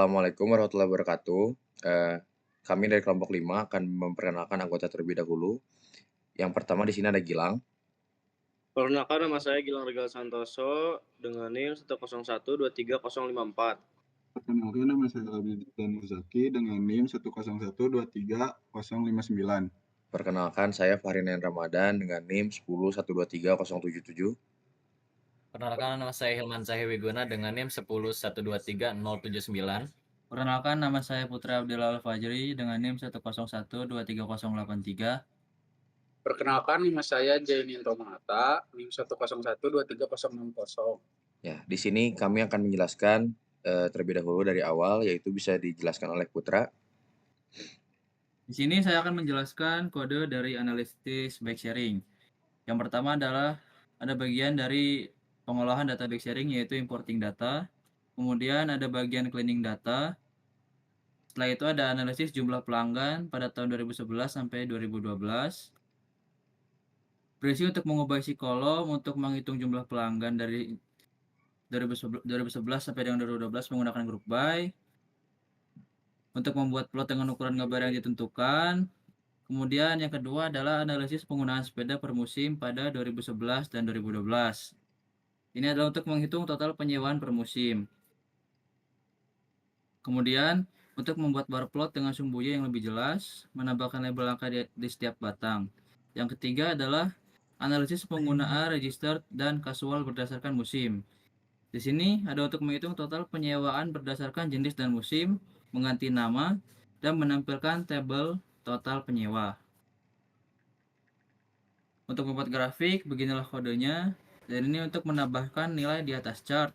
Assalamualaikum warahmatullahi wabarakatuh. Eee, Kami dari kelompok 5 akan memperkenalkan anggota terlebih dahulu. Yang pertama di sini ada Gilang. Perkenalkan, nama saya Gilang Regal Santoso dengan NIM 101230054. Perkenalkan, nama saya Abidin Muzaki dengan NIM 101230059. Perkenalkan saya Fahrinain Ramadan dengan NIM 101230077. Perkenalkan, nama saya Hilman Zahi Wiguna dengan NIM 101230079. Perkenalkan, nama saya Putra Abdillah Al-Fajri dengan NIM 101230083. Perkenalkan, nama saya Jainin Romanata, NIM 101230060. Ya, di sini kami akan menjelaskan terlebih dahulu dari awal, yaitu bisa dijelaskan oleh Putra. Di sini saya akan menjelaskan kode dari analisis backsharing. Yang pertama adalah ada bagian dari pengolahan data backsharing, yaitu importing data. Kemudian ada bagian cleaning data. Setelah itu ada analisis jumlah pelanggan pada tahun 2011 sampai 2012. Berisi untuk mengubah isi kolom untuk menghitung jumlah pelanggan dari 2011 sampai dengan 2012 menggunakan group by. Untuk membuat plot dengan ukuran gambar yang ditentukan. Kemudian yang kedua adalah analisis penggunaan sepeda per musim pada 2011 dan 2012. Ini adalah untuk menghitung total penyewaan per musim. Kemudian untuk membuat bar plot dengan sumbunya yang lebih jelas, menambahkan label angka di setiap batang. Yang ketiga adalah analisis penggunaan register dan kasual berdasarkan musim. Di sini ada untuk menghitung total penyewaan berdasarkan jenis dan musim, mengganti nama, dan menampilkan tabel total penyewa. Untuk membuat grafik, beginilah kodenya. Dan ini untuk menambahkan nilai di atas chart.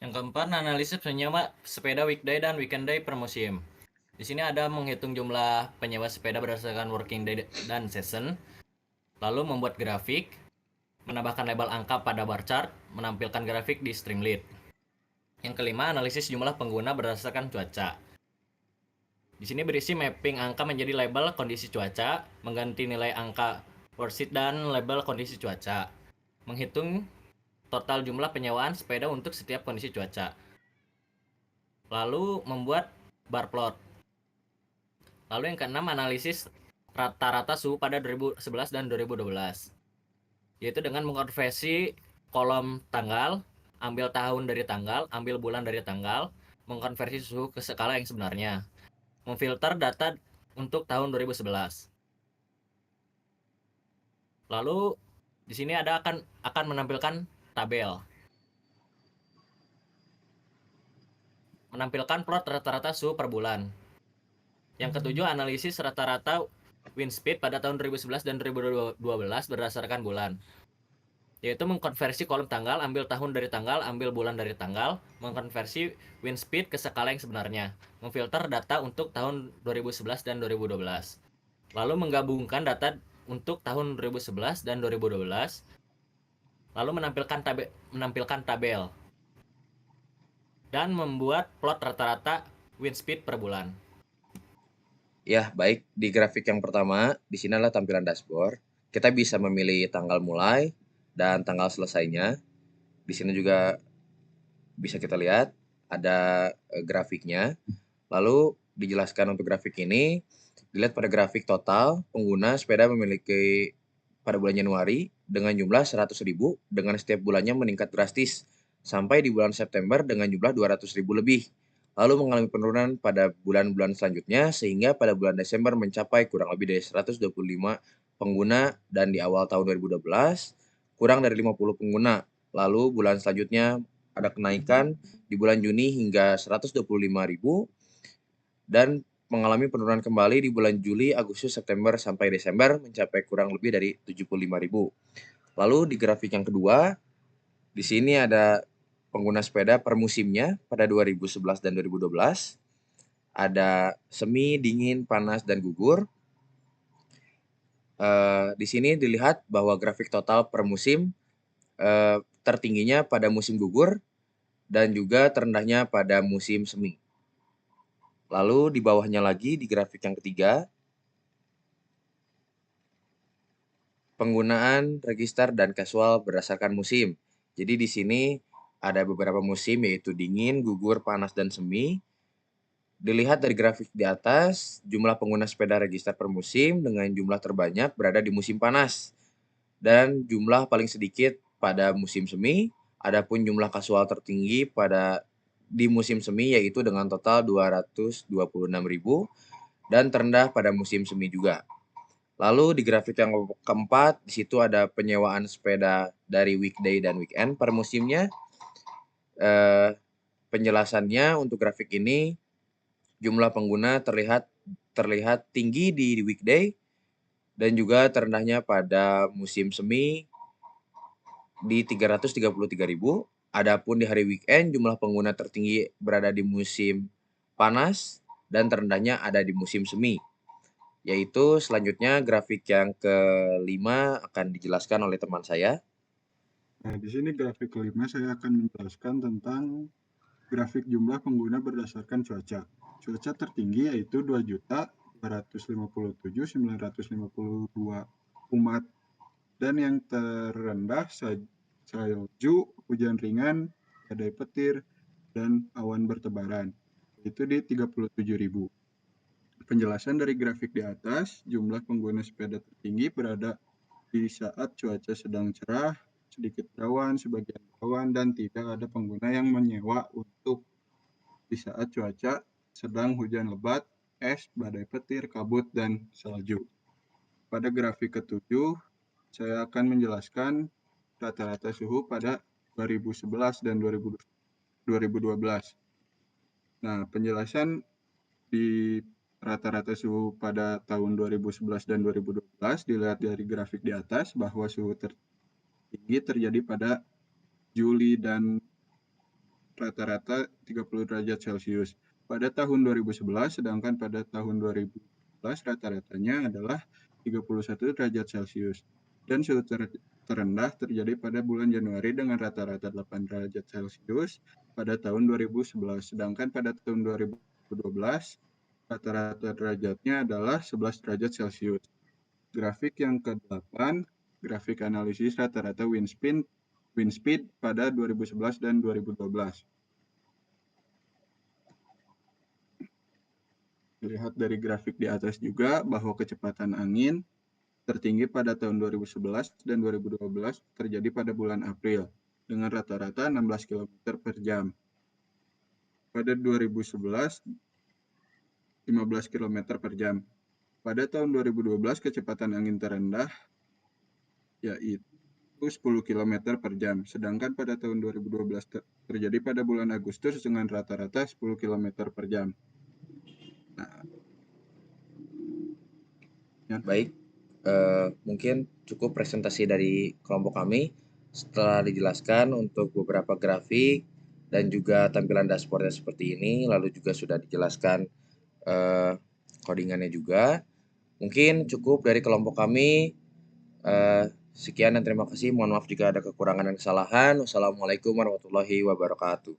Yang keempat, analisis penyewa sepeda weekday dan weekend day per musim. Di sini ada menghitung jumlah penyewa sepeda berdasarkan working day dan season, lalu membuat grafik, menambahkan label angka pada bar chart, menampilkan grafik di Streamlit. Yang kelima, analisis jumlah pengguna berdasarkan cuaca. Di sini berisi mapping angka menjadi label kondisi cuaca, mengganti nilai angka worksheet dan label kondisi cuaca, menghitung total jumlah penyewaan sepeda untuk setiap kondisi cuaca, lalu membuat bar plot. Lalu yang keenam, analisis rata-rata suhu pada 2011 dan 2012, yaitu dengan mengkonversi kolom tanggal, ambil tahun dari tanggal, ambil bulan dari tanggal, mengkonversi suhu ke skala yang sebenarnya, memfilter data untuk tahun 2011. Lalu di sini ada akan menampilkan tabel. Menampilkan plot rata-rata suhu per bulan. Yang ketujuh, analisis rata-rata wind speed pada tahun 2011 dan 2012 berdasarkan bulan, yaitu mengkonversi kolom tanggal, ambil tahun dari tanggal, ambil bulan dari tanggal, mengkonversi wind speed ke skala yang sebenarnya, memfilter data untuk tahun 2011 dan 2012, lalu menggabungkan data untuk tahun 2011 dan 2012, lalu menampilkan tabel dan membuat plot rata-rata wind speed per bulan. Ya, baik. Di grafik yang pertama, di sini adalah tampilan dashboard. Kita bisa memilih tanggal mulai dan tanggal selesainya. Di sini juga bisa kita lihat ada grafiknya. Lalu dijelaskan untuk grafik ini, dilihat pada grafik total pengguna sepeda memiliki pada bulan Januari dengan jumlah 100.000 dengan setiap bulannya meningkat drastis sampai di bulan September dengan jumlah 200.000 lebih. Lalu mengalami penurunan pada bulan-bulan selanjutnya sehingga pada bulan Desember mencapai kurang lebih dari 125 pengguna dan di awal tahun 2012 kurang dari 50 pengguna. Lalu bulan selanjutnya ada kenaikan di bulan Juni hingga 125.000 dan mengalami penurunan kembali di bulan Juli, Agustus, September sampai Desember mencapai kurang lebih dari 75.000. Lalu di grafik yang kedua, di sini ada pengguna sepeda per musimnya pada 2011 dan 2012. Ada semi, dingin, panas, dan gugur. Di sini dilihat bahwa grafik total per musim tertingginya pada musim gugur dan juga terendahnya pada musim semi. Lalu di bawahnya lagi di grafik yang ketiga, penggunaan register dan casual berdasarkan musim. Jadi di sini ada beberapa musim yaitu dingin, gugur, panas, dan semi. Dilihat dari grafik di atas, jumlah pengguna sepeda register per musim dengan jumlah terbanyak berada di musim panas dan jumlah paling sedikit pada musim semi. Adapun jumlah kasual tertinggi di musim semi yaitu dengan total 226.000 dan terendah pada musim semi juga. Lalu di grafik yang keempat, di situ ada penyewaan sepeda dari weekday dan weekend per musimnya. Penjelasannya untuk grafik ini, jumlah pengguna terlihat tinggi di weekday dan juga terendahnya pada musim semi di 333.000. Adapun di hari weekend jumlah pengguna tertinggi berada di musim panas dan terendahnya ada di musim semi. Yaitu selanjutnya grafik yang kelima akan dijelaskan oleh teman saya. Nah, di sini grafik kelima saya akan menjelaskan tentang grafik jumlah pengguna berdasarkan cuaca. Cuaca tertinggi yaitu 2.457.952 umat dan yang terendah salju, hujan ringan, badai petir, dan awan bertebaran, itu di 37.000. Penjelasan dari grafik di atas, jumlah pengguna sepeda tertinggi berada di saat cuaca sedang cerah, sedikit berawan, sebagian berawan, dan tidak ada pengguna yang menyewa untuk di saat cuaca sedang hujan lebat, es, badai petir, kabut, dan salju. Pada grafik ketujuh, saya akan menjelaskan rata-rata suhu pada 2011 dan 2012. Nah, penjelasan di rata-rata suhu pada tahun 2011 dan 2012 dilihat dari grafik di atas bahwa suhu tertinggi terjadi pada Juli dan rata-rata 30 derajat Celcius. Pada tahun 2011, sedangkan pada tahun 2012 rata-ratanya adalah 31 derajat Celcius. Dan suhu terendah terjadi pada bulan Januari dengan rata-rata 8 derajat Celcius pada tahun 2011. Sedangkan pada tahun 2012, rata-rata derajatnya adalah 11 derajat Celcius. Grafik yang ke-8, grafik analisis rata-rata wind speed pada 2011 dan 2012. Lihat dari grafik di atas juga bahwa kecepatan angin tertinggi pada tahun 2011 dan 2012 terjadi pada bulan April dengan rata-rata 16 km per jam. Pada 2011, 15 km per jam. Pada tahun 2012, kecepatan angin terendah yaitu 10 km per jam. Sedangkan pada tahun 2012 terjadi pada bulan Agustus dengan rata-rata 10 km per jam. Nah, Baik, mungkin cukup presentasi dari kelompok kami. Setelah dijelaskan untuk beberapa grafik dan juga tampilan dashboardnya seperti ini, lalu juga sudah dijelaskan codingannya juga. Mungkin cukup dari kelompok kami. Sekian dan terima kasih. Mohon maaf jika ada kekurangan dan kesalahan. Wassalamualaikum warahmatullahi wabarakatuh.